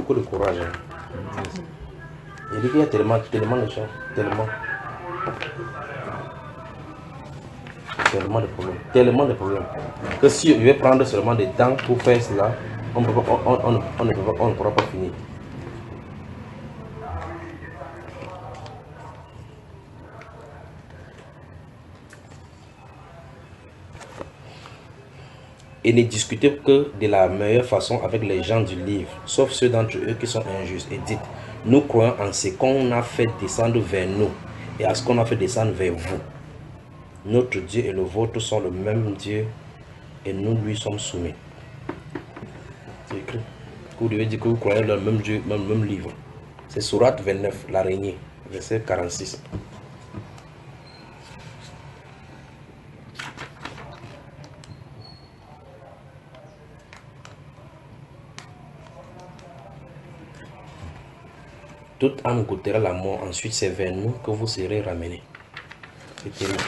beaucoup de courage. Hein. Il dit qu'il y a tellement de gens, tellement de problèmes, que si je vais prendre seulement des temps pour faire cela, on ne pourra pas finir. Et ne discutez que de la meilleure façon avec les gens du livre, sauf ceux d'entre eux qui sont injustes. Et dites, nous croyons en ce qu'on a fait descendre vers nous et à ce qu'on a fait descendre vers vous. Notre Dieu et le vôtre sont le même Dieu et nous lui sommes soumis. C'est écrit. Vous devez dire que vous croyez dans le même Dieu, dans le même livre. C'est Sourate 29, l'araignée, verset 46. Toute âme goûtera la mort, ensuite c'est vers nous que vous serez ramenés. C'est terrible.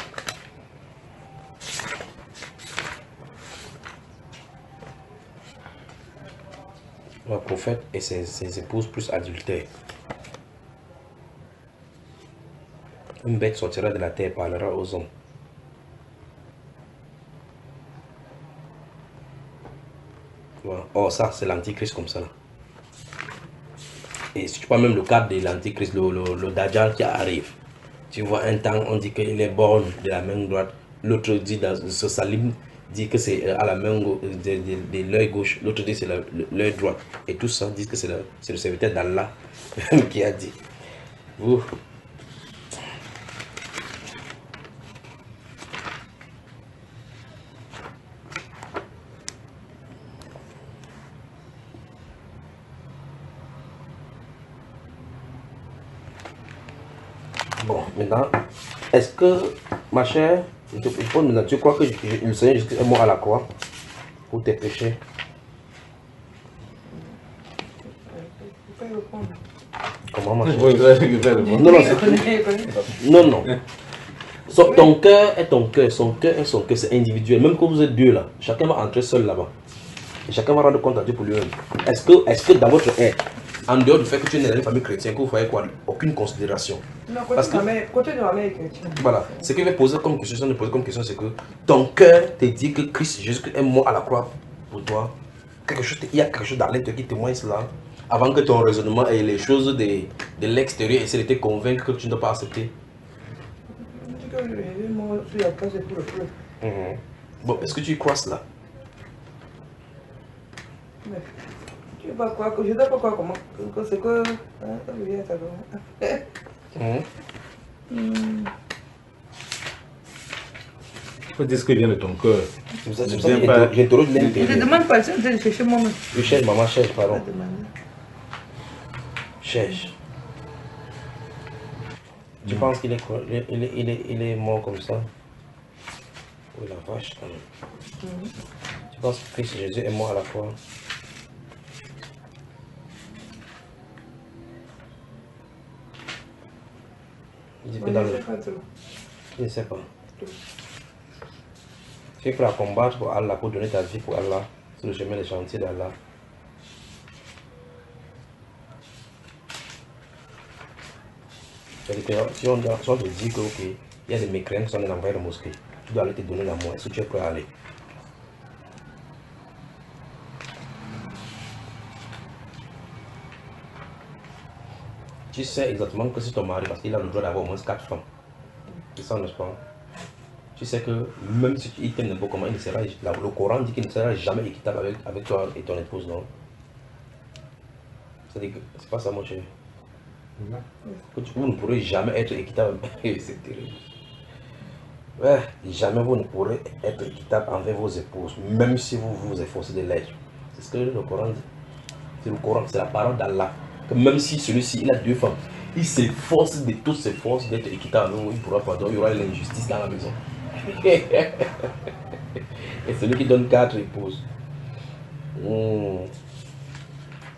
Le prophète et ses épouses plus adultères. Une bête sortira de la terre et parlera aux hommes. Voilà. Oh, ça, c'est l'antichrist comme ça. Là. Et si tu vois même le cadre de l'antichrist, le Dajjal qui arrive, tu vois un temps, on dit qu'il est born de la main droite, l'autre dit dans ce salim, dit que c'est à la main de l'œil gauche, l'autre dit que c'est l'œil droit. Et tout ça dit que c'est le serviteur d'Allah qui a dit. Vous. Bon, maintenant, est-ce que, ma chère, tu crois que le Seigneur Jésus est mort à la croix pour tes péchés? Comment, ma chère? Non. Ton cœur est ton cœur, son cœur est son cœur, c'est individuel. Même quand vous êtes deux là, chacun va entrer seul là-bas. Et chacun va rendre compte à Dieu pour lui-même. Est-ce que dans votre être, en dehors du fait que tu es né dans une famille chrétienne, que vous voyez quoi? Aucune considération. Non, côté de ma mère est chrétienne. Voilà. Ce que je vais poser comme question, c'est que ton cœur te dit que Christ Jésus est mort à la croix pour toi. Il y a quelque chose dans l'intérieur qui témoigne cela. Avant que ton raisonnement et les choses de l'extérieur essaient de te convaincre que tu ne dois pas accepter. Bon, est-ce que tu y crois cela? Tu vas quoi? Je ne sais pas quoi, comment. C'est que. Faut dire ce qui vient de ton cœur. J'interroge l'intérieur. Je demande pas, je vais chercher moi-même. Je cherche, maman, cherche, pardon. Cherche. Tu penses qu'il est mort comme ça? Oui, la vache. Tu penses que Christ Jésus est mort à la croix? Il dit que dans le... Je ne sais pas. Tu es prêt à combattre pour Allah, pour donner ta vie pour Allah, sur le chemin des chantiers d'Allah. Si on te dit que, ok, il y a des mécréants qui sont dans la mosquée, tu dois aller te donner la mort. Est-ce que tu es prêt à aller? Tu sais exactement que si ton mari, parce qu'il a le droit d'avoir au moins 4 femmes, c'est ça, n'est-ce pas? Tu sais que même si il t'aime n'importe comment, le Coran dit qu'il ne sera jamais équitable avec toi et ton épouse, non? C'est-à-dire que c'est pas ça, mon cher. Vous ne pourrez jamais être équitable. C'est terrible. Ouais, jamais vous ne pourrez être équitable envers vos épouses, même si vous vous efforcez de l'être. C'est ce que le Coran dit. C'est le Coran, c'est la parole d'Allah. Que même si celui-ci, il a 2 femmes, il s'efforce de toutes ses forces d'être équitable. Il ne pourra pas, donc il y aura l'injustice dans la maison. Et celui qui donne 4 épouses.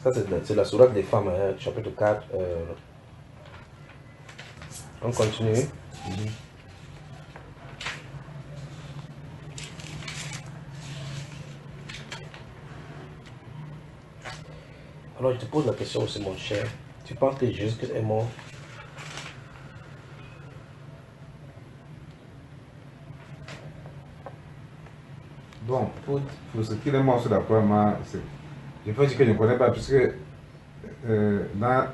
Ça, c'est la sourate des femmes, hein, chapitre 4. On continue. Alors je te pose la question aussi, mon cher. Tu penses que Jésus-Christ est mort? Bon, pour ce qui est mort sur la croix, moi, je peux dire que je ne connais pas, puisque dans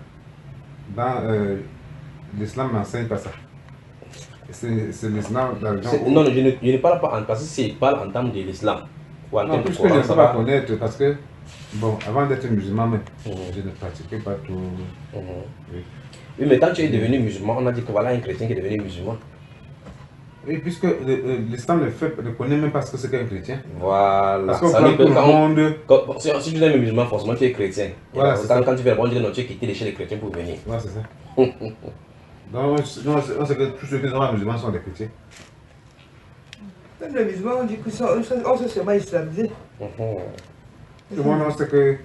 l'islam n'enseigne pas ça. C'est l'islam, la religion. Non, je ne parle pas parce que c'est pas en termes de l'islam. Non, puisque je ne peux pas connaître, parce que, bon, avant d'être musulman, même, je ne pratiquais pas tout. Oui. Oui, mais quand tu es devenu musulman, on a dit que voilà un chrétien qui est devenu musulman. Oui, puisque l'islam ne connaît même pas ce que c'est qu'un chrétien. Voilà. Parce qu'on prend tout le monde. Si tu es musulman, forcément tu es chrétien. Voilà, quand tu fais le bon Dieu, tu es quitté chez les chrétiens pour venir. Voilà, c'est ça. Donc, on sait que tous ceux qui sont musulmans sont des chrétiens. Même les musulmans, on dit qu'on s'est seulement islamisé. Tout le monde, on sait que.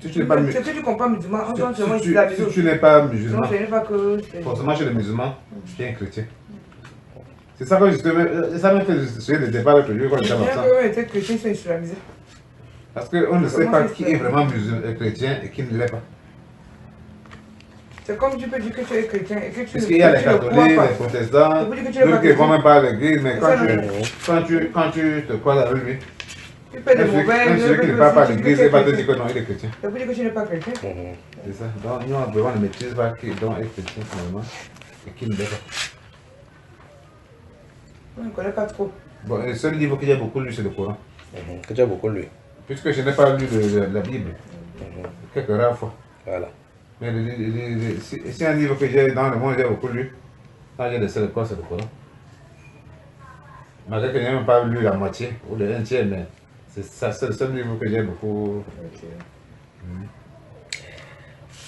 Si tu n'es pas musulman. Ce que tu comprends musulman, on s'est seulement islamisé. Si tu n'es pas musulman, non, ce n'est pas que. Forcément, chez les musulmans, tu es un chrétien. C'est ça que justement, ça m'a fait le débat l'autre jour quand j'étais ensemble. Les chrétiens sont islamisés. Parce qu'on ne sait pas qui est vraiment chrétien et qui ne l'est pas. C'est comme tu peux dire que tu es chrétien et que tu parce qu'il y a les catholiques, les protestants, ceux qui ne vont même pas à l'église, mais quand tu te croises avec lui, tu peux même celui qui ne parle pas à l'église, il va te dire que non, il est chrétien. Ça veut dire que tu n'es pas chrétien. C'est ça. Donc nous, on vraiment ne maîtrise pas qui est chrétien finalement et qui ne l'est pas. On ne connaît pas trop. Bon, le seul livre que j'ai beaucoup lu, c'est le Coran. Que tu as beaucoup lu. Puisque je n'ai pas lu la Bible, quelques rares fois. Voilà. Mais c'est un livre que j'ai dans le monde, j'ai beaucoup lu. Quand j'ai laissé l'école, c'est le Coran. Malgré que je n'ai même pas lu la moitié ou un tiers, mais c'est le seul livre que j'ai beaucoup.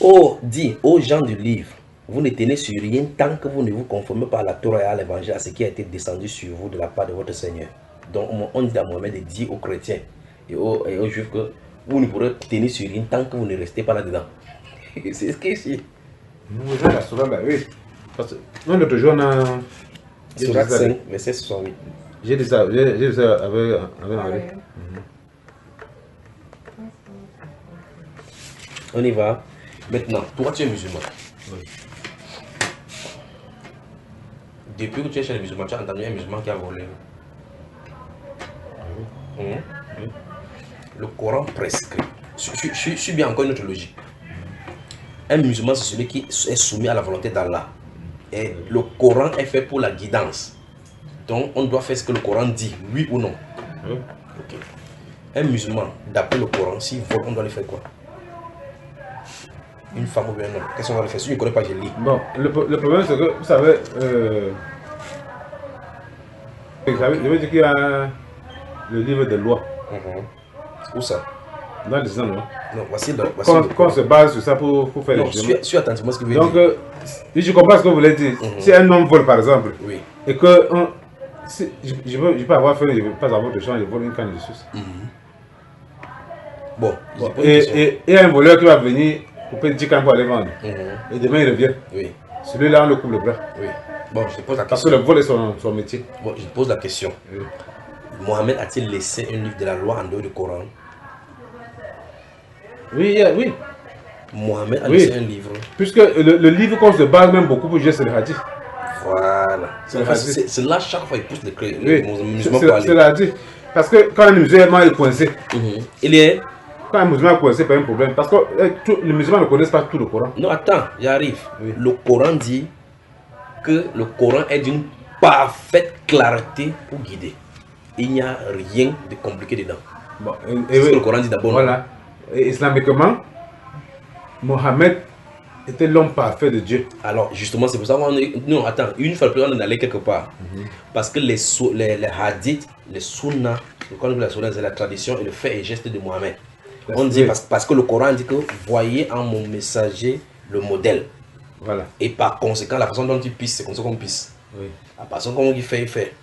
Oh, dis aux gens du livre, vous ne tenez sur rien tant que vous ne vous conformez pas à la Torah et à l'évangile, à ce qui a été descendu sur vous de la part de votre Seigneur. Donc on dit à Mohamed de dire aux chrétiens et aux juifs que vous ne pourrez tenir sur rien tant que vous ne restez pas là-dedans. C'est ce que c'est. Nous, la Sourate, oui. Parce que nous, l'autre jour, on a. Sourate 5, verset 68. J'ai dit ça avec Marie. On y va. Maintenant, toi, tu es musulman. Oui. Depuis que tu es chez les musulmans, tu as entendu un musulman qui a volé. Oui. Le Coran prescrit. Je suis bien encore une autre logique. Un musulman, c'est celui qui est soumis à la volonté d'Allah. Et le Coran est fait pour la guidance. Donc, on doit faire ce que le Coran dit, oui ou non. Oui. Okay. Un musulman, d'après le Coran, s'il vole, on doit lui faire quoi? Une femme ou bien un homme. Qu'est-ce qu'on va lui faire? Si je ne connais pas, je lis. Bon, le problème, c'est que, vous savez, je veux dire qu'il y a le livre des lois. Où ça? Dans l'islam, non? Non, voici qu'on se base sur ça pour faire non, les jugements. suis attentivement ce que vous Donc, dire. si je comprends ce que vous voulez dire, si un homme vole par exemple, oui. Et que je peux avoir fait, je ne veux pas avoir de champ, je vole une canne de sucre. Bon, et un voleur qui va venir couper 10 cannes pour aller vendre. Et demain il revient. Oui. Celui-là, on le coupe le bras. Oui. Bon, je te pose la question. Parce que le vol est son métier. Bon, je te pose la question. Oui. Mohamed a-t-il laissé un livre de la loi en dehors du Coran? Oui, oui. Mohamed a laissé un livre. Puisque le livre qu'on se base même beaucoup pour juger, c'est le hadith. Voilà. C'est là chaque fois il pousse les musulmans pour aller. C'est le hadith. Parce que quand un musulman est coincé, il est... Quand un musulman est coincé, c'est pas un problème. Parce que les musulmans ne connaissent pas tout le Coran. Non, attends, j'arrive. Oui. Le Coran dit que le Coran est d'une parfaite clarté pour guider. Il n'y a rien de compliqué dedans. Bon, c'est ce que le Coran dit d'abord. Voilà. Et islamiquement, Mohammed était l'homme parfait de Dieu. Alors, justement, c'est pour ça qu'on est... Non, attends, une fois de plus, on est allé quelque part. Parce que les hadiths, les sunnas, c'est la tradition et le fait et geste de Mohammed. On dit parce que le Coran dit que voyez en mon messager le modèle. Voilà. Et par conséquent, la façon dont il pisse, c'est comme ça qu'on pisse. Oui. La façon dont il fait.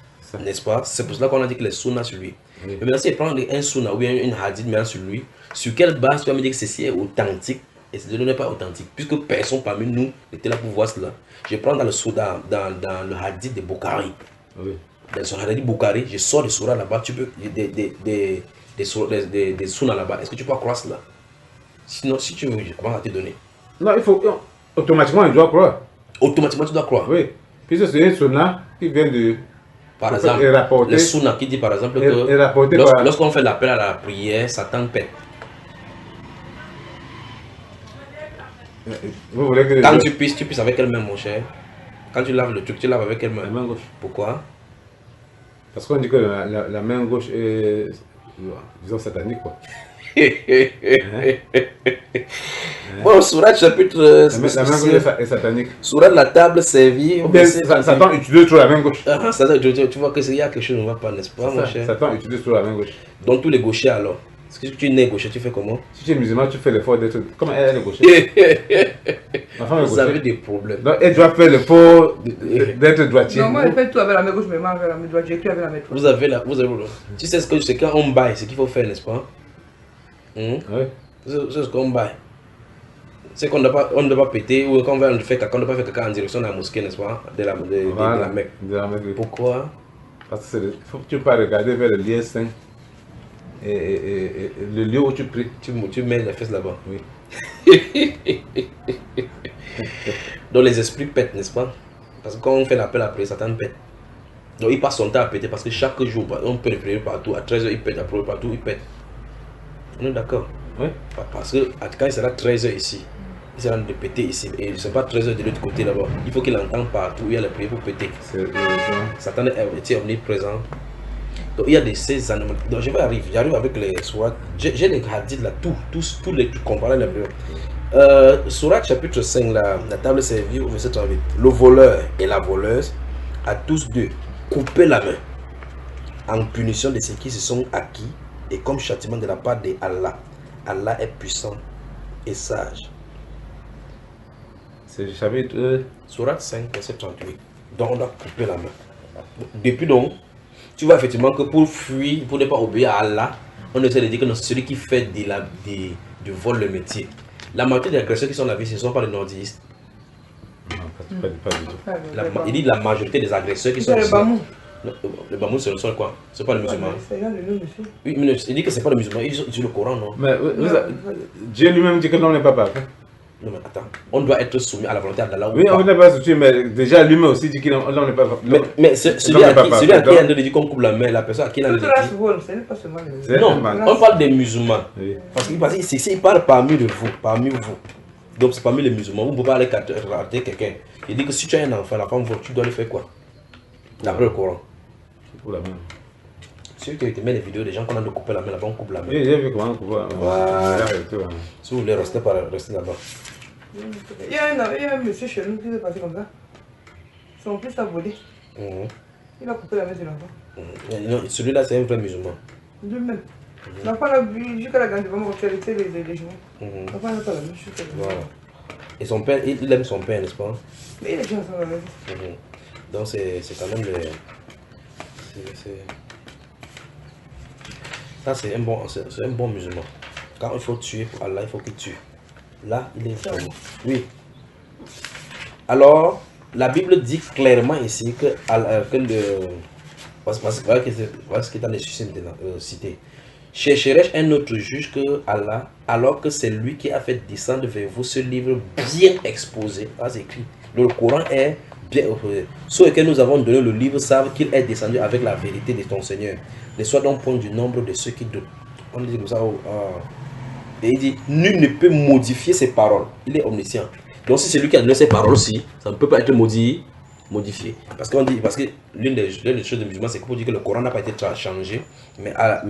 N'est-ce pas? C'est pour cela qu'on a dit que les sunnas sur lui. Oui. Mais maintenant, si je prends un sunnah ou bien une hadith mais sur lui, sur quelle base tu vas me dire que ceci est authentique et ce n'est pas authentique? Puisque personne parmi nous était là pour voir cela. Je prends dans le hadith de Bukhari. Oui. Dans son hadith Bukhari, je sors des surahs là-bas, tu peux des sunnahs là-bas. Est-ce que tu peux croire cela? Sinon, si tu veux, comment on va te donner? Non, il faut. Automatiquement, il doit croire. Automatiquement, tu dois croire. Oui. Puisque c'est un sunna qui vient de. Par exemple, le sunna qui dit par exemple que lorsqu'on fait l'appel à la prière, Satan pète. Vous voulez que quand tu pisses avec quelle main, mon cher? Quand tu laves le truc, tu laves avec quelle main? La main gauche. Pourquoi? Parce qu'on dit que la main gauche est, disons, satanique, quoi. Bon, Surat chapitre... La main gauche est satanique. Surat la table servie... Satan utilise trop la main gauche. Tu vois qu'il y a quelque chose qui ne va pas, n'est-ce pas, mon cher? Satan utilise trop la main gauche. Donc tous les gauchers alors. Si tu es né gaucher, tu fais comment? Si tu es musulman, tu fais l'effort d'être... Comment elle est gaucher? Ma femme est gaucher. Vous avez des problèmes. Donc elle doit faire l'effort d'être droitier. Non, moi je fais tout avec la main gauche, mais moi avec la main droite, j'écris avec la main droite. Vous avez tu sais ce que c'est quand on baille, ce qu'il faut faire, n'est-ce pas? Oui. C'est ce qu'on baille. C'est qu'on ne doit pas péter ou qu'on va faire caca, on ne doit pas faire caca en direction de la mosquée, n'est-ce pas? De la Mecque. Pourquoi? Parce que faut que tu ne pas regarder vers le lieu saint. Et le lieu où tu pries. Tu mets les fesses là-bas. Oui. Donc les esprits pètent, n'est-ce pas? Parce que quand on fait l'appel à prier, Satan pète. Donc il passe son temps à péter parce que chaque jour, on peut le prier partout. À 13h, il pète, à prier partout, il pète. On est d'accord? Oui. Parce que quand il sera 13h ici, il sera de péter ici. Et ce n'est pas 13h de l'autre côté là-bas. Il faut qu'il entende partout où il y a le prier pour péter. Satan est omniprésent. Donc il y a de ces animaux. Donc j'arrive avec les sourates. J'ai les hadiths là, tous les trucs comparés les Sourate chapitre 5, la table servie au verset 38. Le voleur et la voleuse, à tous deux, couper la main en punition de ce qui se sont acquis et comme châtiment de la part d'Allah. Allah est puissant et sage. C'est le chapitre Sourate 5, verset 38. Donc on doit couper la main. Depuis donc, tu vois effectivement que pour fuir, pour ne pas obéir à Allah, on essaie de dire que c'est celui qui fait du vol le métier. La majorité des agresseurs qui sont en la vie, ce ne sont pas les nordistes. Non, pas du tout. Il dit la majorité des agresseurs qui sont le Bamou. Le Bamou, c'est le seul quoi? C'est pas le musulman. Oui, mais il dit que c'est pas le musulman, il dit le Coran, non? Mais Dieu lui-même dit que l'homme n'est pas parfait. Non mais attends, on doit être soumis à la volonté d'Allah. Oui, on n'est pas soumis, mais déjà lui-même aussi dit que l'homme n'est pas parfait. Mais celui à qui il a dit qu'on coupe la main, la personne à qui il a dit. Non, on parle des musulmans. Oui. Parce qu'il parle parmi vous. Donc c'est parmi les musulmans, vous ne pouvez pas aller rater quelqu'un. Il dit que si tu as un enfant, la femme vole, tu dois lui faire quoi? D'après le Coran. Pour la main. Celui qui te met les vidéos des gens qu'on a de couper la main, là-bas on coupe la main. Oui, j'ai vu comment on coupe la main. Voilà. Si vous voulez rester là-bas. Il y a un monsieur chez nous qui s'est passé comme ça. Son fils a volé. Il a coupé la main de l'enfant. Celui-là, c'est un vrai musulman. Lui-même. L'enfant a vu jusqu'à la grande devant les genoux. L'enfant n'a pas la même chose. Voilà. Et son père, il aime son père, n'est-ce pas? Mais il est déjà ensemble avec lui. Donc c'est quand même le... Ça c'est un bon musulman. Quand il faut tuer pour Allah, il faut qu'il tue. Là, il est bon. Oui. Alors, la Bible dit clairement ici que voilà ce qui est dans les cités. Chercherai-je un autre juge que Allah, alors que c'est lui qui a fait descendre vers vous ce livre bien exposé. Là, c'est écrit. Le Coran est bien exposé. Ceux que nous avons donné le livre savent qu'il est descendu avec la vérité de ton Seigneur. Ne sois donc point du nombre de ceux qui doutent. On dit comme ça. Et il dit, nul ne peut modifier ses paroles. Il est omniscient. Donc si c'est lui qui a donné ces paroles aussi, ça ne peut pas être modifié. Parce que l'une des choses de musulmans, c'est qu'on dit que le Coran n'a pas été changé, mais la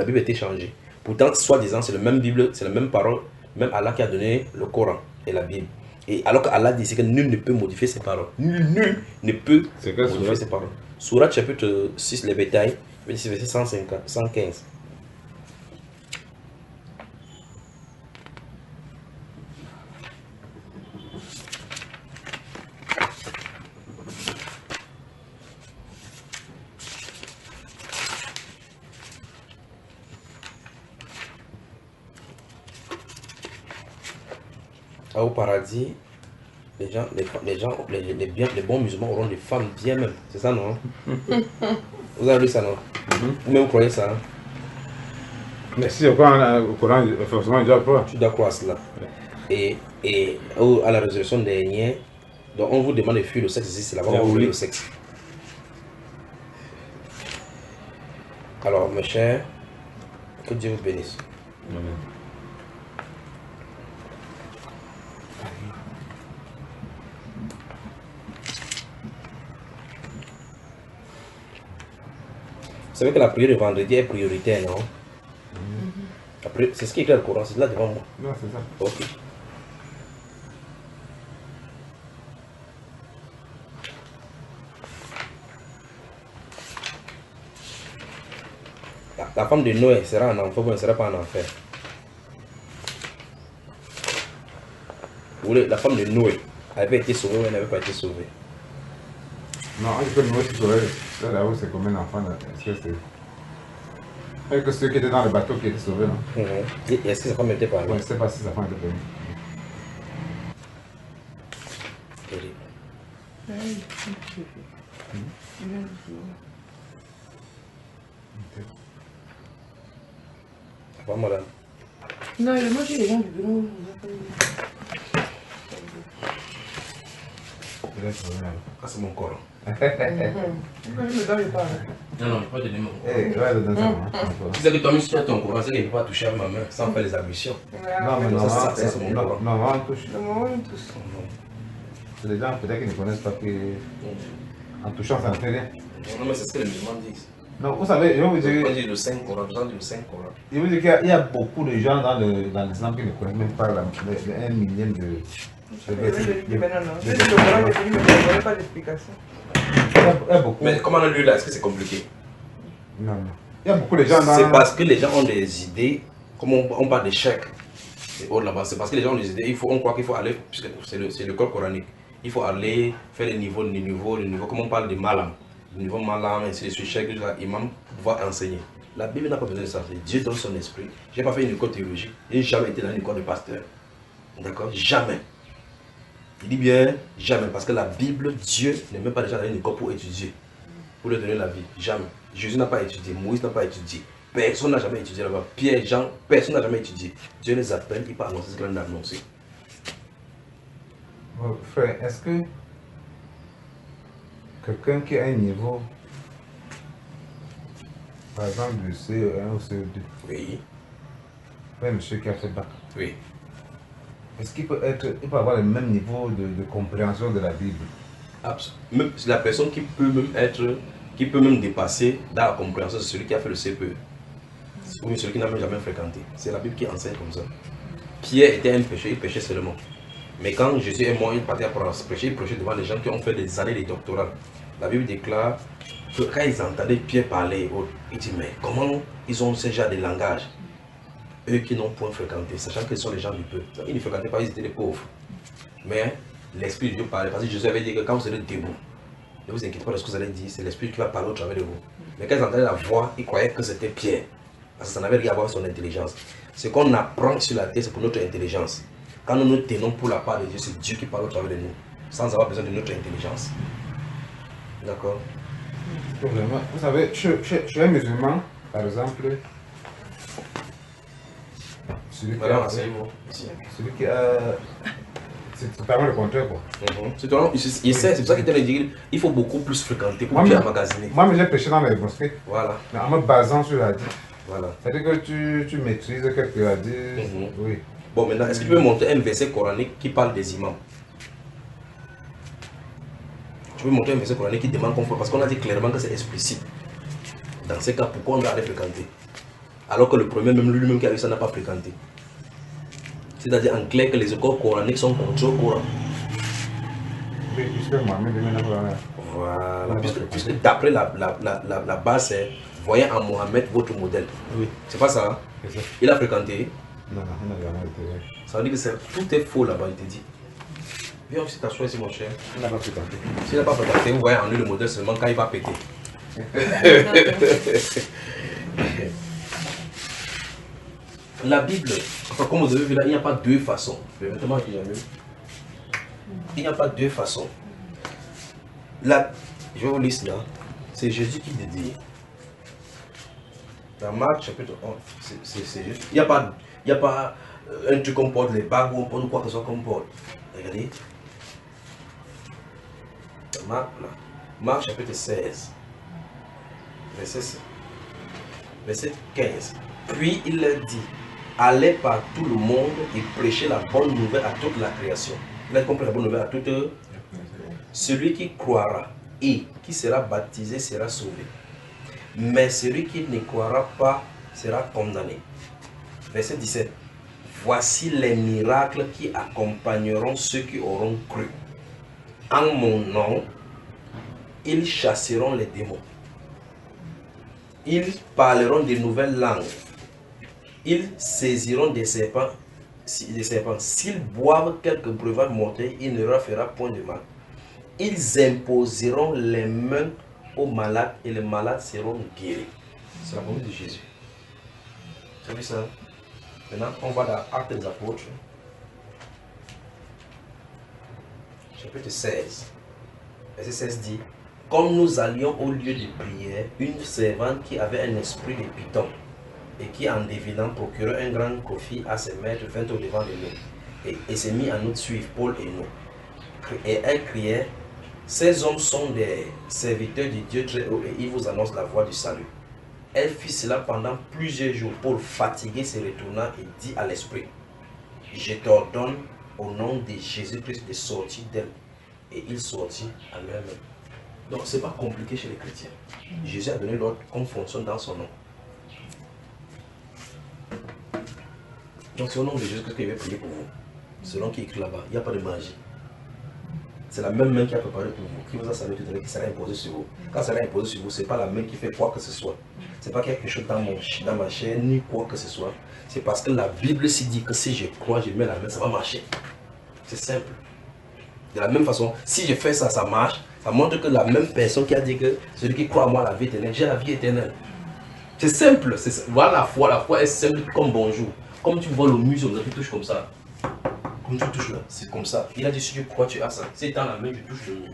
Bible a été changée. Pourtant, soi-disant, c'est la même Bible, c'est la même parole, même Allah qui a donné le Coran et la Bible. Et alors qu'Allah dit que nul ne peut modifier ses paroles. Nul ne peut modifier ses paroles. Sourate chapitre 6, les bétails, verset 115. Au paradis, les bons musulmans auront des femmes bien même. C'est ça, non? Vous avez lu ça, non? Vous-même croyez ça? Mais si au Coran, forcément, il doit croire. Tu dois croire à cela. Et à la résurrection dernière, donc on vous demande de fuir le sexe ici, c'est là-bas on fuit le sexe. Alors, mes chers, que Dieu vous bénisse. Amen. Vous savez que la prière de vendredi est prioritaire, non? C'est ce qui est écrit dans le Coran, c'est là devant moi. Non, c'est ça. Ok. La femme de Noé sera en enfer ou elle ne sera pas en enfer? Vous voulez, la femme de Noé avait été sauvée ou elle n'avait pas été sauvée? Non, il peut nous aussi sauver. Là-haut, c'est comme un enfant. Est-ce que c'est. Est-ce que ceux qui étaient dans le bateau qui étaient sauvés, non? Et est-ce que sa femme était pas là? Je ne sais pas si sa femme était venue. Ça va, madame? Non, il a mangé les gens du bureau. Ah, c'est mon corps. Je me donne pas. Non, non, je peux te donner mon corps. Eh, ouais, dans ça. Tu sais que toi-même, si tu as ton courant, c'est qu'il ne peut pas toucher à ma main sans faire les ablutions. Non, mais non, c'est mon corps. non, on touche. Non, tous. C'est les gens peut-être qui ne connaissent pas que. En touchant, ça ne fait rien. Non, mais c'est ce que les musulmans disent. Non, vous savez, je vais vous dire. On dit le Saint-Coran, besoin du Saint-Coran. Je veux dire qu'il y a beaucoup de gens dans l'islam qui ne connaissent même pas un millième de. Pas d'explication. Il y a beaucoup. Mais comment on a lu là? Est-ce que c'est compliqué? Non, non. Il y a beaucoup de gens dans. C'est parce que les gens ont des idées, comme on parle d'échec, c'est autre là-bas. C'est parce que les gens ont des idées, on croit qu'il faut aller, puisque c'est le code coranique, il faut aller faire les niveaux, comme on parle de malam. Le niveau malam, ainsi de suite, chaque imam va enseigner. La Bible n'a pas besoin de ça. Dieu donne son esprit. Je n'ai pas fait une école théologique. Je n'ai jamais été dans une école de pasteur. D'accord? Jamais. Il dit bien jamais. Parce que la Bible, Dieu ne met pas les gens dans une école pour étudier. Pour leur donner la vie. Jamais. Jésus n'a pas étudié. Moïse n'a pas étudié. Personne n'a jamais étudié là-bas. Pierre, Jean, personne n'a jamais étudié. Dieu les appelle, il peut annoncer ce qu'il a annoncé. Bon, frère, est-ce que quelqu'un qui a un niveau, par exemple du CE1 ou CE2, Oui. un monsieur qui a fait bac, Oui. est-ce qu'il peut avoir le même niveau de compréhension de la Bible? Même la personne qui peut même dépasser dans la compréhension, c'est celui qui a fait le CPE. Ou celui qui n'a même jamais fréquenté. C'est la Bible qui enseigne comme ça. Pierre était un pécheur, il péchait seulement. Mais quand Jésus est mort, il partait à prêcher, il prêchait devant les gens qui ont fait des années de doctorat. La Bible déclare que quand ils entendaient Pierre parler, ils disent mais comment ils ont ce genre de langage? Eux qui n'ont point fréquenté, sachant qu'ils sont les gens du peuple. Ils ne fréquentaient pas, ils étaient des pauvres. Mais l'Esprit de Dieu parlait, parce que Jésus avait dit que quand vous serez debout, ne vous inquiétez pas de ce que vous allez dire, c'est l'Esprit qui va parler au travers de vous. Mais quand ils entendaient la voix, ils croyaient que c'était Pierre. Parce que ça n'avait rien à voir avec son intelligence. Ce qu'on apprend sur la terre, c'est pour notre intelligence. Quand nous nous tenons pour la part de Dieu, c'est Dieu qui parle au travers de nous, sans avoir besoin de notre intelligence. D'accord? Vous savez, chez un musulman, par exemple, celui qui a. C'est totalement le contraire, quoi. C'est pour ça qu'il t'a dit qu'il faut beaucoup plus fréquenter pour bien emmagasiner. Moi, j'ai prêché dans les mosquées. Voilà. Mais en me basant sur la hadith. Voilà. C'est-à-dire que tu maîtrises quelques hadiths. Oui. Bon, maintenant, est-ce que tu peux montrer un verset coranique qui parle des imams? Tu peux montrer un verset coranique qui demande qu'on fasse, parce qu'on a dit clairement que c'est explicite. Dans ces cas, pourquoi on doit aller fréquenter? Alors que le premier, même lui-même qui a eu ça, n'a pas fréquenté. C'est-à-dire en clair que les écoles coraniques sont contre le Coran. Oui, puisque Mohamed voilà. Puisque d'après la base, c'est voyez en Mohamed votre modèle. Oui. C'est pas ça, hein? C'est ça. Il a fréquenté. Non, il n'a jamais été. Ça veut dire que tout est faux là-bas, il te dit. Viens aussi t'asseoir ici, mon cher. Il n'a pas fréquenté. S'il n'a pas fréquenté, vous voyez en lui le modèle seulement quand il va péter. La Bible, enfin, comme vous avez vu là, il n'y a pas deux façons. Permettez-moi que j'aime. Il n'y a pas deux façons. Là, je vais vous lire là. C'est Jésus qui te dit. Dans Marc chapitre 11, c'est juste. Il n'y a pas un truc qu'on porte, les bagues ou on porte ou quoi que ce soit qu'on porte. Regardez. Marc chapitre 16, verset 15. Puis il leur dit, allez par tout le monde et prêchez la bonne nouvelle à toute la création. Vous avez compris la bonne nouvelle à toute. Celui qui croira et qui sera baptisé sera sauvé. Mais celui qui ne croira pas sera condamné. Verset 17. Voici les miracles qui accompagneront ceux qui auront cru. En mon nom, ils chasseront les démons. Ils parleront de nouvelles langues. Ils saisiront des serpents. S'ils boivent quelques breuvages mortels, il ne leur fera point de mal. Ils imposeront les mains aux malades et les malades seront guéris. C'est la promesse de Jésus. Vous avez vu ça? Maintenant, on va dans Actes des Apôtres. Chapitre 16. Verset 16 dit, comme nous allions au lieu de prière, une servante qui avait un esprit de python et qui en devinant procurait un grand profit à ses maîtres vint au devant de nous et s'est mis à nous suivre, Paul et nous. Et elle criait, ces hommes sont des serviteurs de Dieu très haut et ils vous annoncent la voie du salut. Elle fit cela pendant plusieurs jours. Paul, fatigué, se retourna et dit à l'esprit, je t'ordonne au nom de Jésus-Christ de sortir d'elle. Et il sortit à l'heure même. Donc ce n'est pas compliqué chez les chrétiens. Jésus a donné l'ordre qu'on fonctionne dans son nom. Donc c'est au nom de Jésus qu'il va prier pour vous. Selon qui est écrit là-bas, il n'y a pas de magie. C'est la même main qui a préparé pour vous, qui vous a salué tout à l'heure, qui sera imposée sur vous. Quand ça sera imposé sur vous, ce n'est pas la main qui fait quoi que ce soit. Ce n'est pas quelque chose dans ma chair, ni quoi que ce soit. C'est parce que la Bible s'y dit que si je crois, je mets la main, ça va marcher. C'est simple. De la même façon, si je fais ça, ça marche. Ça montre que la même personne qui a dit que celui qui croit à moi a la vie éternelle, j'ai la vie éternelle. C'est simple. Voilà la foi est simple comme bonjour. Comme tu vois le muscle, tu touches comme ça. Comme tu touches là, c'est comme ça. Il a dit si tu crois, tu as ça. C'est dans la main, tu touches le mur.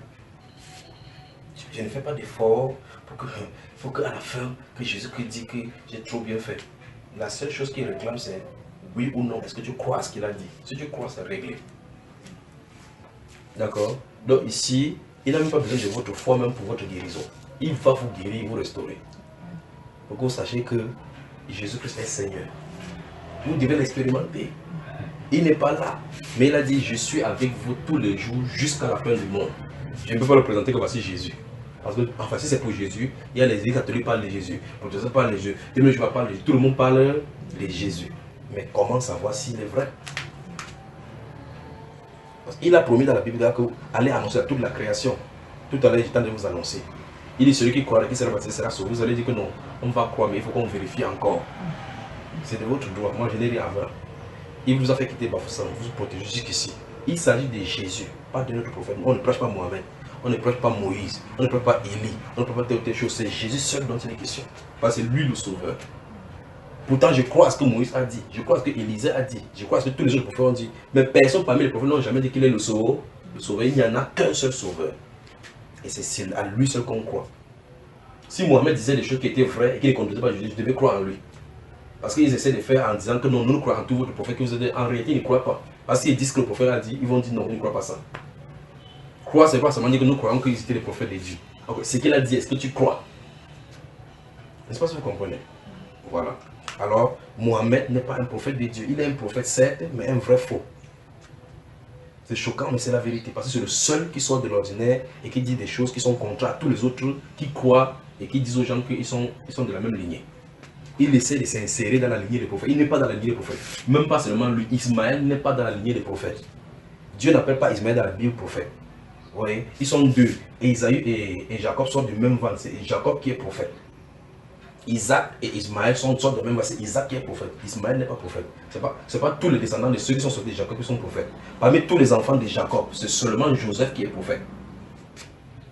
Je ne fais pas d'effort pour que. Il faut qu'à la fin, que Jésus-Christ dit que j'ai trop bien fait. La seule chose qu'il réclame, c'est oui ou non. Est-ce que tu crois à ce qu'il a dit? Si tu crois, c'est réglé. D'accord? Donc ici, il n'a même pas besoin de votre foi même pour votre guérison. Il va vous guérir, vous restaurer. Pour que vous sachiez que Jésus-Christ est Seigneur. Vous devez l'expérimenter. Il n'est pas là. Mais il a dit, je suis avec vous tous les jours jusqu'à la fin du monde. Je ne peux pas le présenter comme voici Jésus. Parce que, enfin, si c'est pour Jésus, il y a les églises catholiques qui parlent de Jésus. Les protestants parlent de Jésus. Tout le monde parle de Jésus. Mais comment savoir s'il est vrai? Parce qu'il a promis dans la Bible que allez annoncer à toute la création. Tout à l'heure, j'étais en train de vous annoncer. Il dit celui qui croira, qui sera baptisé sera sauvé. Vous allez dire que non, on va croire, mais il faut qu'on vérifie encore. C'est de votre droit. Moi, je n'ai rien à voir. Il vous a fait quitter Bafoussam, vous vous protégez jusqu'ici. Il s'agit de Jésus, pas de notre prophète. On ne prêche pas Mohamed, on ne prêche pas Moïse, on ne prêche pas Élie, on ne prêche pas telle ou telle chose. C'est Jésus seul dont il est question. Parce que c'est lui le sauveur. Pourtant, je crois à ce que Moïse a dit, je crois à ce que Élisée a dit, je crois à ce que tous les autres prophètes ont dit. Mais personne parmi les prophètes n'ont jamais dit qu'il est le sauveur. Il n'y en a qu'un seul sauveur. Et c'est à lui seul qu'on croit. Si Mohamed disait des choses qui étaient vraies et qui ne conduisaient pas Jésus, je devais croire en lui. Parce qu'ils essaient de faire en disant que non, nous croyons en tout votre prophète que vous êtes. En réalité, ils ne croient pas. Parce qu'ils disent que le prophète a dit, ils vont dire non, ils ne croient pas ça. Croire, c'est pas seulement dire que nous croyons qu'ils étaient les prophètes de Dieu. Okay. Ce qu'il a dit, est-ce que tu crois? N'est-ce pas si vous comprenez? Voilà. Alors, Mohamed n'est pas un prophète de Dieu. Il est un prophète, certes, mais un vrai faux. C'est choquant, mais c'est la vérité. Parce que c'est le seul qui sort de l'ordinaire et qui dit des choses qui sont contraires à tous les autres qui croient et qui disent aux gens qu'ils sont de la même lignée. Il essaie de s'insérer dans la lignée des prophètes. Il n'est pas dans la lignée des prophètes. Même pas seulement lui. Ismaël n'est pas dans la lignée des prophètes. Dieu n'appelle pas Ismaël dans la Bible prophète. Vous voyez? Ils sont deux. Et Isaïe et Jacob sont du même vent. C'est Jacob qui est prophète. Isaac et Ismaël sont de même vent. C'est Isaac qui est prophète. Ismaël n'est pas prophète. Ce n'est pas tous les descendants de ceux qui sont sortis de Jacob qui sont prophètes. Parmi tous les enfants de Jacob, c'est seulement Joseph qui est prophète.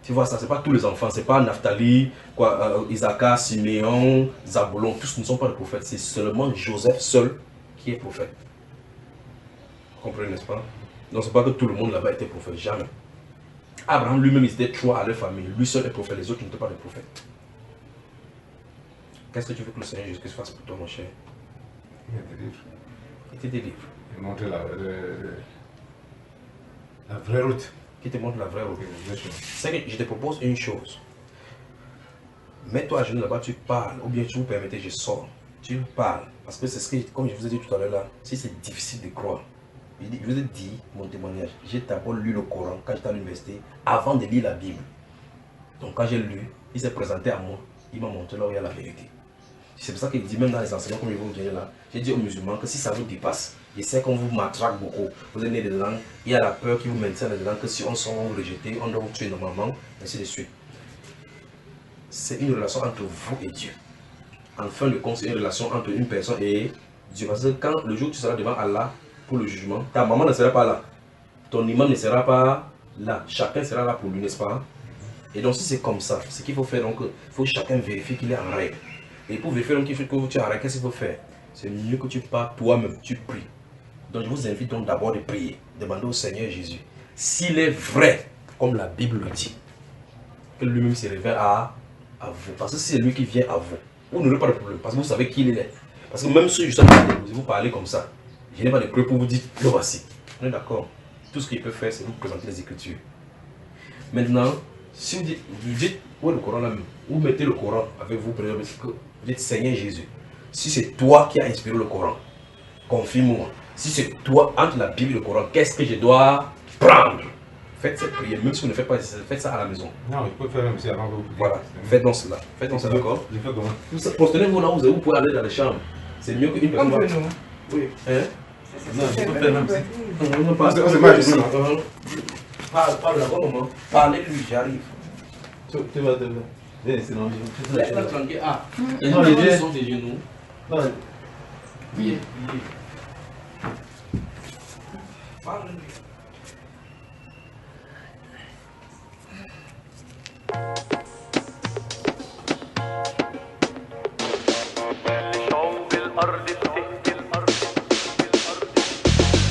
Tu vois ça, ce n'est pas tous les enfants, ce n'est pas Naphtali, Isaac, Siméon, Zabulon, tous ne sont pas des prophètes, c'est seulement Joseph seul qui est prophète. Vous comprenez, n'est-ce pas? Donc ce n'est pas que tout le monde là-bas était prophète, jamais. Abraham lui-même, il était trois à leur famille, lui seul est prophète, les autres n'étaient pas des prophètes. Qu'est-ce que tu veux que le Seigneur Jésus-Christ fasse pour toi, mon cher? Il te délivre. Il te délivre. Il montre la vraie route. Qui te montre la vraie route. C'est que je te propose une chose. Mets-toi à genoux là-bas, tu parles, ou bien tu vous permettez, je sors. Tu parles. Parce que c'est ce que, comme je vous ai dit tout à l'heure là, si c'est difficile de croire. Je vous ai dit mon témoignage. J'ai d'abord lu le Coran quand j'étais à l'université, avant de lire la Bible. Donc quand j'ai lu, il s'est présenté à moi, il m'a montré là où il y a la vérité. C'est pour ça qu'il dit, même dans les enseignements comme je vous dire là, j'ai dit aux musulmans que si ça vous dépasse, je sais qu'on vous matraque beaucoup, vous êtes né dedans, il y a la peur qui vous maintient dedans, que si on sent vous rejeter, on doit vous tuer normalement, ainsi de suite. C'est une relation entre vous et Dieu. En fin de compte, c'est une relation entre une personne et Dieu. Parce que quand le jour où tu seras devant Allah pour le jugement, ta maman ne sera pas là. Ton imam ne sera pas là. Chacun sera là pour lui, n'est-ce pas? Et donc si c'est comme ça, ce qu'il faut faire, donc, il faut que chacun vérifie qu'il est en règle. Et pour vérifier donc, que tu es en règle, qu'est-ce qu'il faut faire? C'est mieux que tu parles toi-même, tu pries. Donc je vous invite donc d'abord de prier. Demandez au Seigneur Jésus, s'il est vrai, comme la Bible le dit, que lui-même se révèle à vous. Parce que si c'est lui qui vient à vous, vous n'aurez pas de problème. Parce que vous savez qui il est. Parce que même si justement vous parlez comme ça, je n'ai pas de preuve pour vous dire, le voici. On est d'accord? Tout ce qu'il peut faire, c'est vous présenter les Écritures. Maintenant, si vous dites, où est le Coran là-même? Vous mettez le Coran avec vous, vous dites, Seigneur Jésus, si c'est toi qui as inspiré le Coran, confirme-moi. Si c'est toi, entre la Bible et le Coran, qu'est-ce que je dois prendre? Faites cette prière, même si vous ne faites pas, faites ça à la maison. Non, il peut faire même si avant que vous priez. Voilà, faites donc cela. Faites donc cela, d'accord? Je fais comment? Postez-vous là où vous pouvez aller dans les chambres. C'est mieux qu'une personne. Comme nous. Oui. Hein? Non, je peux faire même si. Non, pas. C'est pas juste. Parle d'abord, maman. Parlez-lui, j'arrive. Tu vas te. Viens, sinon je vais. Laisse-la tranquille. Ah, les Non, genoux les sont des genoux. Non, Oui. Parle-lui.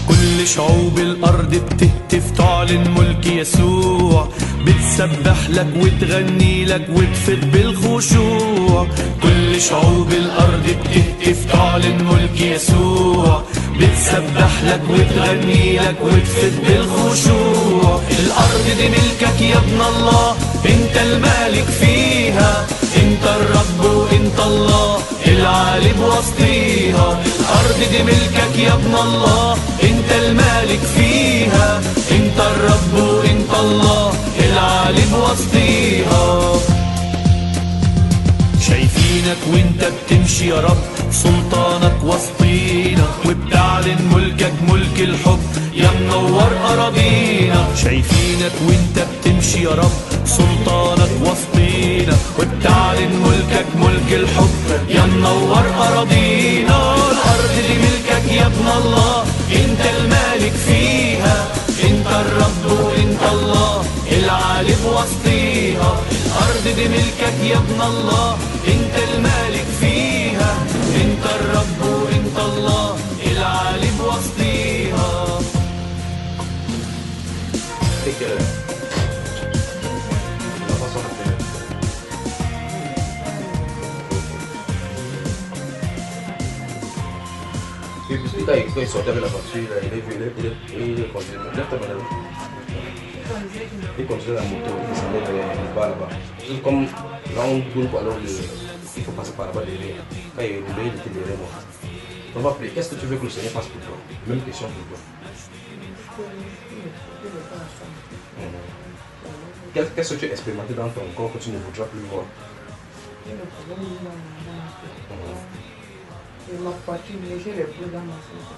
كل شعوب الأرض بتهتف تعلن ملك يسوع بتسبح لك وتغني لك وتفت بالخشوع كل شعوب الأرض بتهتف تعلن ملك يسوع بتسبح لك وتغني لك وتفت بالخشوع الأرض دي ملكك يا ابن الله انت المالك فيها انت الرب وانت الله العالي بوسطيها الأرض دي ملكك يا ابن الله انت المالك فيها انت الرب وانت الله العالي بوسطيها شايفينك وانت بتمشي يا رب سلطانك وسطينا وبتعلن ملكك ملك الحب يا منور أراضينا شايفينك وانت بتمشي يا رب سلطانك وسطينا وبتعلن ملكك ملك الحب يا منور أراضينا الأرض دي ملكك يا ابن الله انت المالك فيها انت الرب وانت الله العالي بوسطيها الأرض دي ملكك يا ابن الله انت المالك فيها انت الرب وانت الله العالي بوسطيها La façon de faire. Et puis quand il sortait avec la voiture, il est conduit. Lève ta main là. Il conduisait la moto, il descendait vers le bas là-bas. Juste comme là on tourne pour alors il faut passer par là-bas derrière. Quand il roulait, il était derrière moi. On va appeler. Qu'est-ce que tu veux que le Seigneur fasse pour toi? Même question pour toi. Qu'est-ce que tu as expérimenté dans ton corps que tu ne voudras plus voir? Et ma poitrine, j'ai les bleus dans ma tête.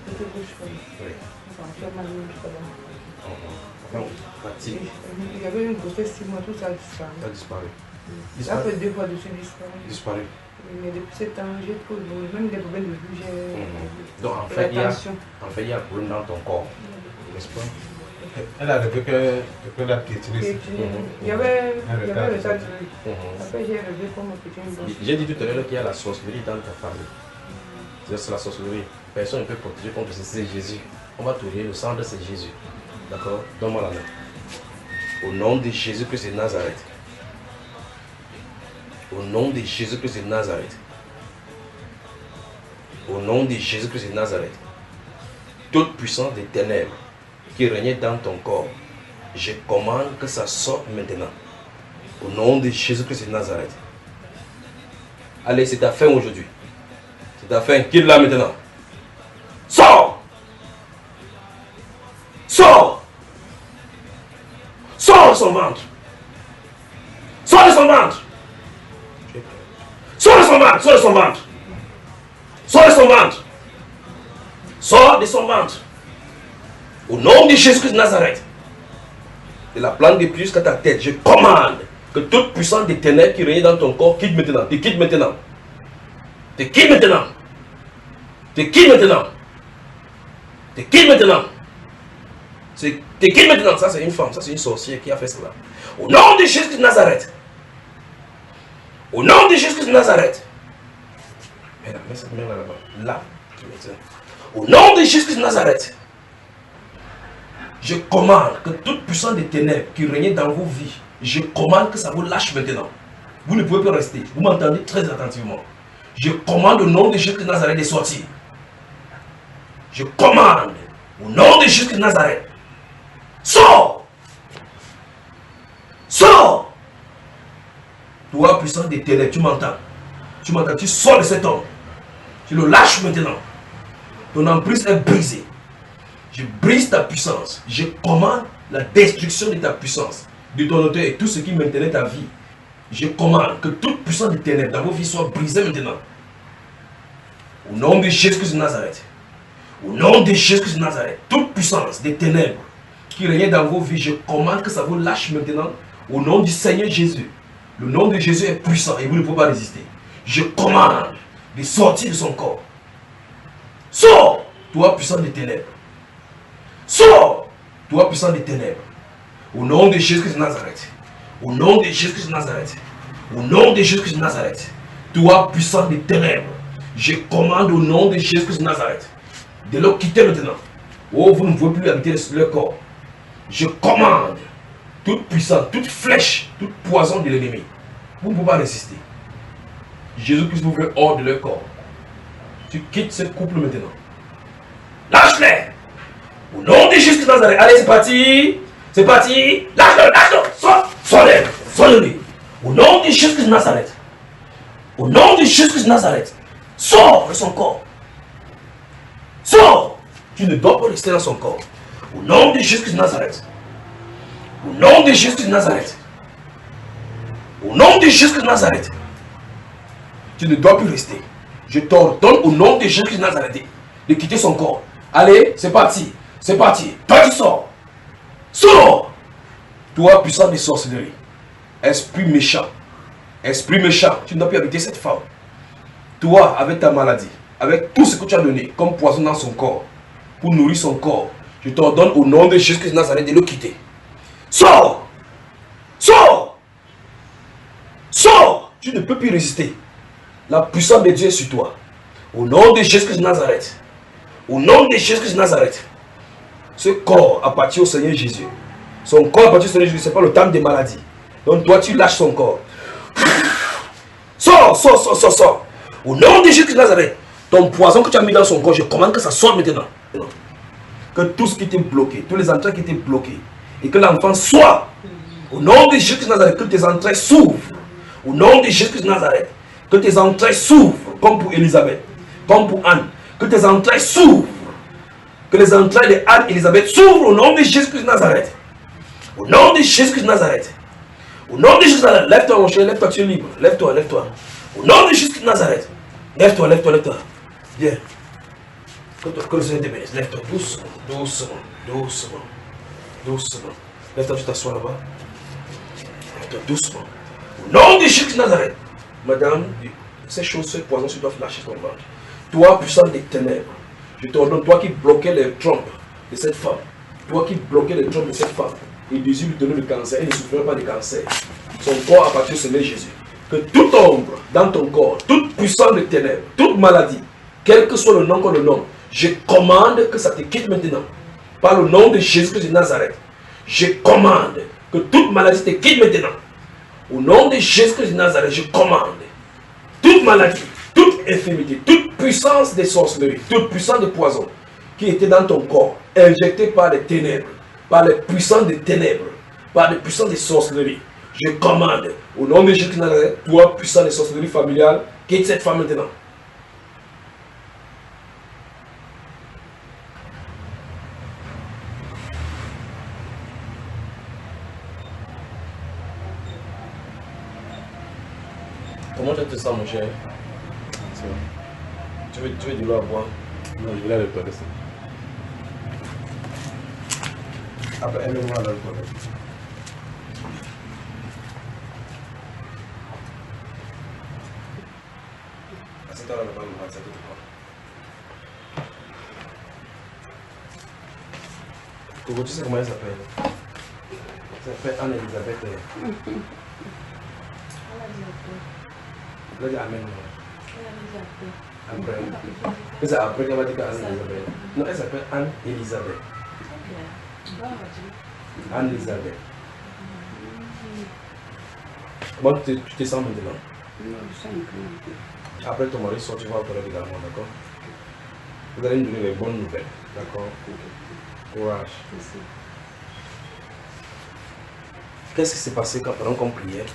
C'était bouche comme Oui. ça. Ça fait mal jusqu'à là. Donc, fatigue, Il y avait une grossesse 6 mois, tout ça a disparu. ça a disparu. Ça fait 2 fois que je suis disparu. Disparu. Mais depuis 7 ans, j'ai trop de boulot. Même des problèmes de vue, j'ai. Donc en fait, il y a un problème dans ton corps, n'est-ce pas? Elle a rêvé que la piétiniste. Il y avait le tas de trucs. Après, j'ai rêvé comme petit. J'ai dit tout à l'heure qu'il y a la sorcellerie dans ta famille. C'est la sorcellerie. Personne ne peut protéger contre ça, c'est Jésus. On va te dire le sang de c'est Jésus. D'accord? Donne-moi la main. Au nom de Jésus-Christ de Nazareth. Au nom de Jésus-Christ de Nazareth. Au nom de Jésus-Christ de Nazareth. Toute puissance des ténèbres qui régnait dans ton corps, je commande que ça sorte maintenant. Au nom de Jésus-Christ de Nazareth. Allez, c'est ta fin aujourd'hui. C'est ta fin. Quitte-la maintenant. Sors! Sors! Sors de son ventre! Sors de son ventre! Sors de son ventre! Sors de son ventre! Sors de son ventre! Sors de son ventre! Au nom de Jésus-Christ de Nazareth, de la plante des pieds jusqu'à ta tête, je commande que toute puissance des ténèbres qui régnait dans ton corps quitte maintenant. Te quitte maintenant. Te quitte maintenant. Te quitte maintenant. Te quitte maintenant. Te quitte maintenant. Ça c'est une femme, ça c'est une sorcière qui a fait cela. Au nom de Jésus-Christ de Nazareth. Au nom de Jésus-Christ de Nazareth. Mets cette main là-bas. Là, qui me tient. Au nom de Jésus-Christ de Nazareth. Je commande que toute puissance des ténèbres qui régnait dans vos vies, je commande que ça vous lâche maintenant. Vous ne pouvez pas rester. Vous m'entendez très attentivement. Je commande au nom de Jésus-Christ de Nazareth de sortir. Je commande au nom de Jésus-Christ de Nazareth. Sors! Sors! Toi, puissance des ténèbres, tu m'entends? Tu m'entends? Tu sors de cet homme. Tu le lâches maintenant. Ton emprise est brisée. Je brise ta puissance. Je commande la destruction de ta puissance, de ton auteur et tout ce qui maintenait ta vie. Je commande que toute puissance des ténèbres dans vos vies soit brisée maintenant. Au nom de Jésus-Christ de Nazareth. Au nom de Jésus-Christ de Nazareth. Toute puissance des ténèbres qui régnait dans vos vies, je commande que ça vous lâche maintenant. Au nom du Seigneur Jésus. Le nom de Jésus est puissant et vous ne pouvez pas résister. Je commande de sortir de son corps. Sors, toi puissant des ténèbres. Sors, toi puissant des ténèbres. Au nom de Jésus-Christ de Nazareth. Au nom de Jésus-Christ de Nazareth. Au nom de Jésus-Christ de Nazareth. Toi puissant des ténèbres. Je commande au nom de Jésus-Christ de Nazareth de le quitter maintenant. Oh, vous ne pouvez plus habiter leur corps. Je commande toute puissance, toute flèche, toute poison de l'ennemi. Vous ne pouvez pas résister. Jésus-Christ vous veut hors de leur corps. Tu quittes ce couple maintenant. Lâche-les. Au nom de Jésus de Nazareth. Allez, c'est parti. C'est parti. Lâche-le, lâche-le. Sors-le. Sors-le. Au nom de Jésus de Nazareth. Au nom de Jésus de Nazareth. Sors de son corps. Sors. Tu ne dois pas rester dans son corps. Au nom de Jésus de Nazareth. Au nom de Jésus de Nazareth. Au nom de Jésus de Nazareth. Tu ne dois plus rester. Je t'ordonne au nom de Jésus de Nazareth de quitter son corps. Allez, c'est parti. C'est parti. Toi, tu sors. Sors. Toi, puissant de sorcellerie. Esprit méchant. Esprit méchant. Tu ne dois plus habiter cette femme. Toi, avec ta maladie, avec tout ce que tu as donné comme poison dans son corps, pour nourrir son corps, je t'ordonne au nom de Jésus de Nazareth de le quitter. Sors. Sors. Sors. Tu ne peux plus résister. La puissance de Dieu est sur toi. Au nom de Jésus de Nazareth. Au nom de Jésus de Nazareth. Ce corps appartient au Seigneur Jésus. Son corps appartient au Seigneur Jésus. Ce n'est pas le temps des maladies. Donc toi, tu lâches son corps. Sors, sors, sors, sors, sors. Au nom de Jésus de Nazareth. Ton poison que tu as mis dans son corps, je commande que ça sorte maintenant. Que tout ce qui était bloqué, tous les entrailles qui étaient bloquées, et que l'enfant soit. Au nom de Jésus de Nazareth, que tes entrailles s'ouvrent. Au nom de Jésus de Nazareth. Que tes entrailles s'ouvrent, comme pour Élisabeth, comme pour Anne. Que tes entrailles s'ouvrent. Que les entrailles de Anne et Élisabeth s'ouvrent au nom de Jésus de Nazareth. Au nom de Jésus de Nazareth. Au nom de Jésus de Nazareth. Lève-toi mon cher, lève-toi, tu es libre. Lève-toi, lève-toi. Au nom de Jésus de Nazareth. Lève-toi, lève-toi, lève-toi. Viens. Que le Seigneur te bénisse. Lève-toi doucement, doucement, doucement, doucement. Lève-toi, tu t'assois là-bas. Lève-toi doucement. Au nom de Jésus de Nazareth. Madame, ces choses, ces poisons, tu dois lâcher ton ventre. Toi, puissant des ténèbres, je t'ordonne, toi qui bloquais les trompes de cette femme, toi qui bloquais les trompes de cette femme, il désire lui donner le cancer, elle ne souffrira pas de cancer. Son corps appartient au Seigneur Jésus. Que toute ombre dans ton corps, toute puissance de ténèbres, toute maladie, quel que soit le nom qu'on le nomme, je commande que ça te quitte maintenant. Par le nom de Jésus de Nazareth, je commande que toute maladie te quitte maintenant. Au nom de Jésus-Christ de Nazareth, je commande toute maladie, toute infirmité, toute puissance de sorcellerie, toute puissance de poison qui était dans ton corps, injectée par les ténèbres, par les puissances des ténèbres, par les puissances de sorcellerie. Je commande, au nom de Jésus-Christ de Nazareth, toi, puissance de sorcellerie familiale, quitte cette femme maintenant. Comment tu te sens, mon cher? Tu veux de l'eau à boire? Non, je voulais aller toiletter ça. Après, aimez-moi dans le toilette. Assieds-toi là devant le ça te prend. Coco, tu sais comment elle s'appelle? Elle s'appelle Anne-Elisabeth. Elle a dit Amen. Après. C'est après qu'elle m'a dit qu'Anne-Elisabeth. Non, elle s'appelle Anne-Elisabeth. Anne-Elisabeth. Comment tu te sens maintenant? Après ton mari sort, tu vas au toilette également, d'accord? Vous allez nous donner les bonnes nouvelles, d'accord? Courage. Qu'est-ce qui s'est passé pendant qu'on priait?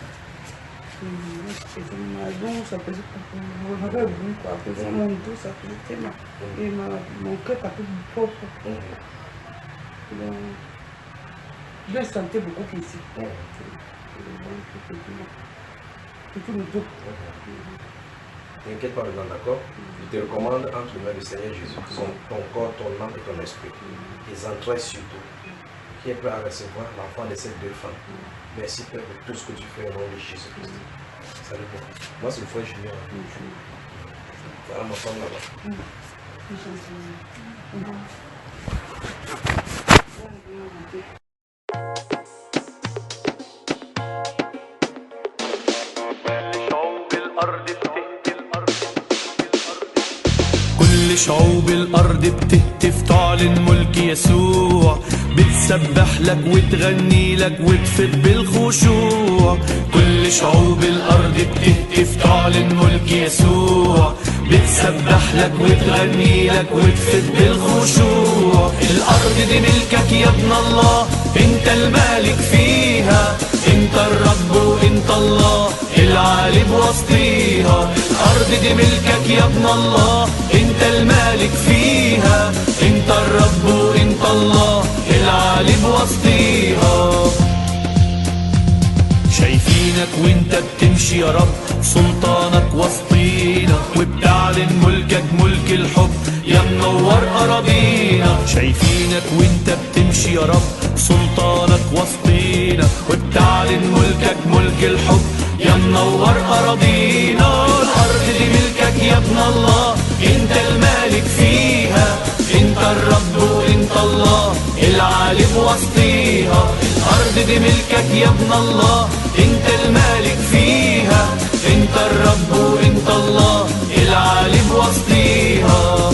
Ça faisait mon dos, ça faisait mal. Et mon cœur tapait fort. Je sentais beaucoup ici. Tout le dos. T'inquiète pas maintenant, d'accord? Je te recommande entre les mains du Seigneur Jésus, ton corps, ton âme et ton esprit. Tes entrailles surtout, qui est prêt à recevoir l'enfant de ces deux femmes. Merci Père pour tout ce que tu fais au nom de Jésus-Christ. Salut pour moi, c'est le frère Julien. Voilà ma femme là-bas. كل شعوب الأرض بتهتف تعلن ملك يسوع بتسبح لك وتغني لك وتفت بالخشوع كل شعوب الأرض بتهتف تعلن ملك يسوع بتسبح لك وتغني لك وتفت بالخشوع الأرض دي ملكك يا ابن الله انت المالك فيها انت الرب وانت الله العالي بوسطيها الأرض دي ملكك يا ابن الله انت المالك فيها انت الرب وانت الله العالي بوسطيها شايفينك وانت بتمشي يا رب سلطانك وسطينا وبتعلن ملكك ملك الحب يا منور أراضينا شايفينك وانت بتمشي يا رب سلطانك وسطينا وبتعلن ملكك ملك الحب يا منور أراضينا الأرض دي ملكك يا ابن الله انت المالك فيها انت الرب وانت الله العالي بوسطيها الأرض دي ملكك يا ابن الله انت المالك فيها انت الرب وانت الله العالي بوسطيها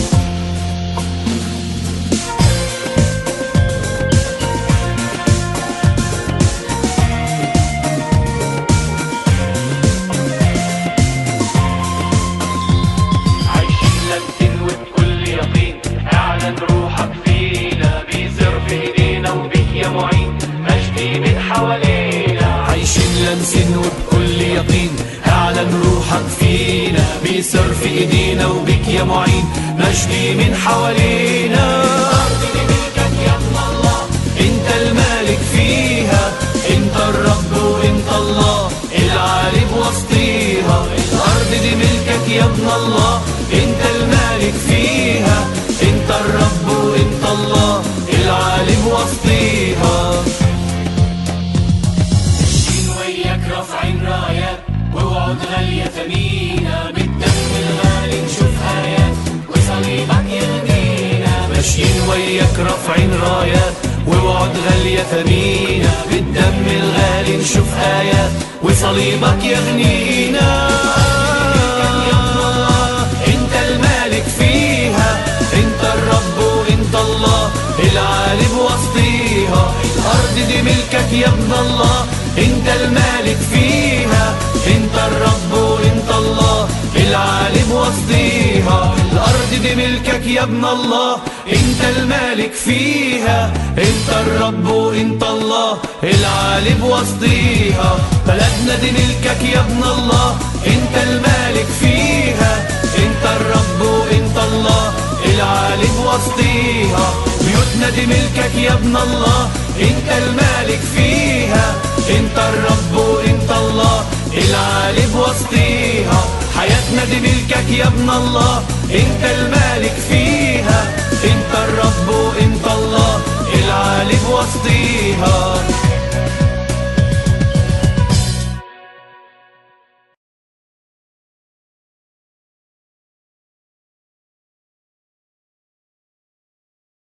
لمسين وبكل يقين اعلن روحك فينا بيسر في ايدينا وبك يا معين مجدي من حوالينا الارض دي ملكك يا ابن الله انت المالك فيها انت الرب وانت الله العالي بوسطيها الارض دي ملكك يا ابن الله انت المالك فيها انت الرب وانت الله العالي بوسطيها رافعين رايات ووعود غالية ثمينة بالدم الغالي نشوف آيات وصليبك يغنينا ماشيين وياك رافعين رايات ووعود غالية ثمينة بالدم الغالي نشوف آيات وصليبك يغنينا انت المالك فيها انت الرب وانت الله العالي بوسطيها الارض دي ملكك يا ابن الله انت المالك فيها، انت الرب وانت الله العالم وسطيها. الارض دي ملكك يا ابن الله، انت المالك فيها، انت الرب وانت الله العالم وسطيها. بلدنا دي ملكك يا ابن الله، انت المالك فيها، انت الرب وانت الله العالم وسطيها. بيوتنا دي ملكك يا ابن الله، انت المالك فيها، انت الرب وانت الله العالم وسطيها. حياتنا دي ملكك يا ابن الله، انت المالك فيها، انت الرب وانت الله